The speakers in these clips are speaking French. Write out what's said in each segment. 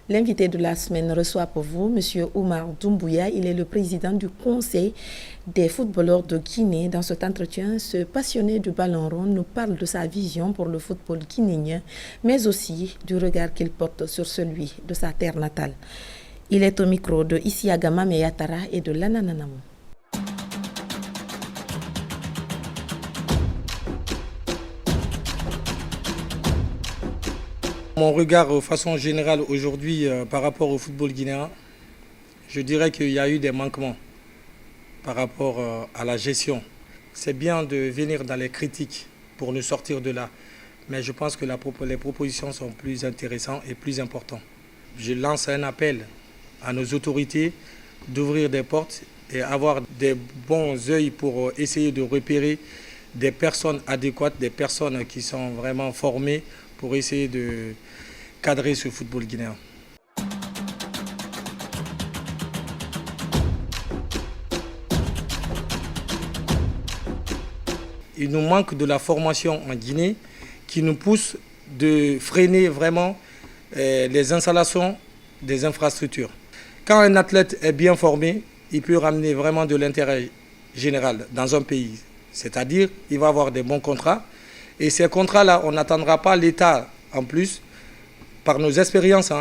L'invité de la semaine reçoit pour vous M. Oumar Doumbouya. Il est le président du Conseil des footballeurs de Guinée. Dans cet entretien, ce passionné du ballon rond nous parle de sa vision pour le football guinéen, mais aussi du regard qu'il porte sur celui de sa terre natale. Il est au micro de Isiagama Meyatara et de Lanananamou. Mon regard de façon générale aujourd'hui par rapport au football guinéen, je dirais qu'il y a eu des manquements par rapport à la gestion. C'est bien de venir dans les critiques pour nous sortir de là, mais je pense que les propositions sont plus intéressantes et plus importantes. Je lance un appel à nos autorités d'ouvrir des portes et avoir des bons yeux pour essayer de repérer des personnes adéquates, des personnes qui sont vraiment formées pour essayer de cadrer ce football guinéen. Il nous manque de la formation en Guinée qui nous pousse de freiner vraiment les installations des infrastructures. Quand un athlète est bien formé, il peut ramener vraiment de l'intérêt général dans un pays. C'est-à-dire qu'il va avoir des bons contrats. Et ces contrats-là, on n'attendra pas l'État en plus, par nos expériences,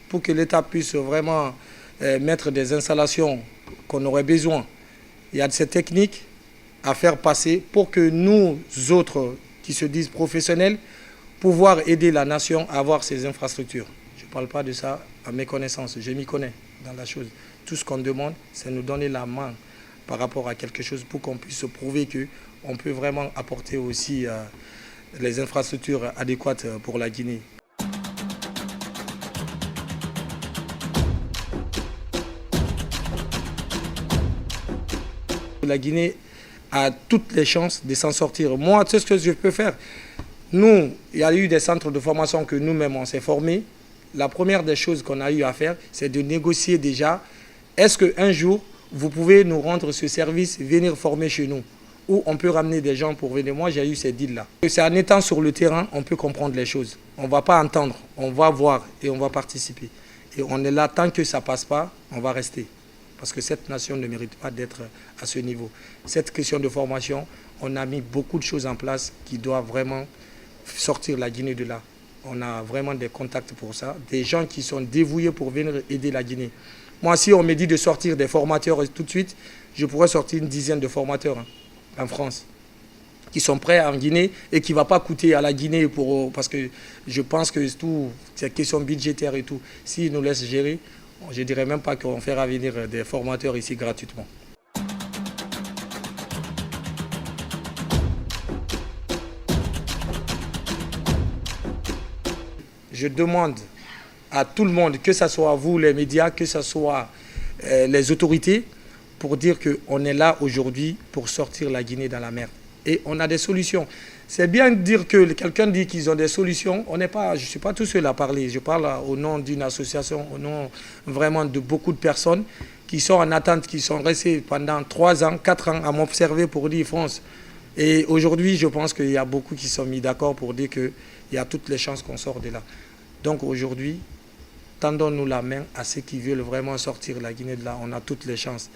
pour que l'État puisse vraiment mettre des installations qu'on aurait besoin. Il y a de ces techniques à faire passer pour que nous autres qui se disent professionnels, pouvoir aider la nation à avoir ces infrastructures. Je ne parle pas de ça à mes connaissances, je m'y connais dans la chose. Tout ce qu'on demande, c'est nous donner la main par rapport à quelque chose pour qu'on puisse prouver qu'on peut vraiment apporter aussi les infrastructures adéquates pour la Guinée. La Guinée a toutes les chances de s'en sortir. Moi, tu sais ce que je peux faire. Nous, il y a eu des centres de formation que nous-mêmes, on s'est formés. La première des choses qu'on a eu à faire, c'est de négocier déjà. Est-ce qu'un jour, vous pouvez nous rendre ce service, venir former chez nous, où on peut ramener des gens pour venir. Moi, j'ai eu ces deals-là. C'est en étant sur le terrain, on peut comprendre les choses. On ne va pas entendre, on va voir et on va participer. Et on est là, tant que ça ne passe pas, on va rester. Parce que cette nation ne mérite pas d'être à ce niveau. Cette question de formation, on a mis beaucoup de choses en place qui doivent vraiment sortir la Guinée de là. On a vraiment des contacts pour ça, des gens qui sont dévoués pour venir aider la Guinée. Moi, si on me dit de sortir des formateurs tout de suite, je pourrais sortir une dizaine de formateurs en France qui sont prêts en Guinée et qui ne va pas coûter à la Guinée parce que je pense que tout, c'est question budgétaire et tout. S'ils nous laissent gérer, je ne dirais même pas qu'on fera venir des formateurs ici gratuitement. Je demande à tout le monde, que ce soit vous les médias, que ce soit les autorités, pour dire qu'on est là aujourd'hui pour sortir la Guinée dans la merde. Et on a des solutions. C'est bien de dire que quelqu'un dit qu'ils ont des solutions. Je ne suis pas tout seul à parler. Je parle au nom d'une association, au nom vraiment de beaucoup de personnes qui sont en attente, qui sont restées pendant 3 ans, 4 ans à m'observer pour dire France. Et aujourd'hui, je pense qu'il y a beaucoup qui sont mis d'accord pour dire qu'il y a toutes les chances qu'on sorte de là. Donc aujourd'hui, tendons-nous la main à ceux qui veulent vraiment sortir la Guinée de là. On a toutes les chances.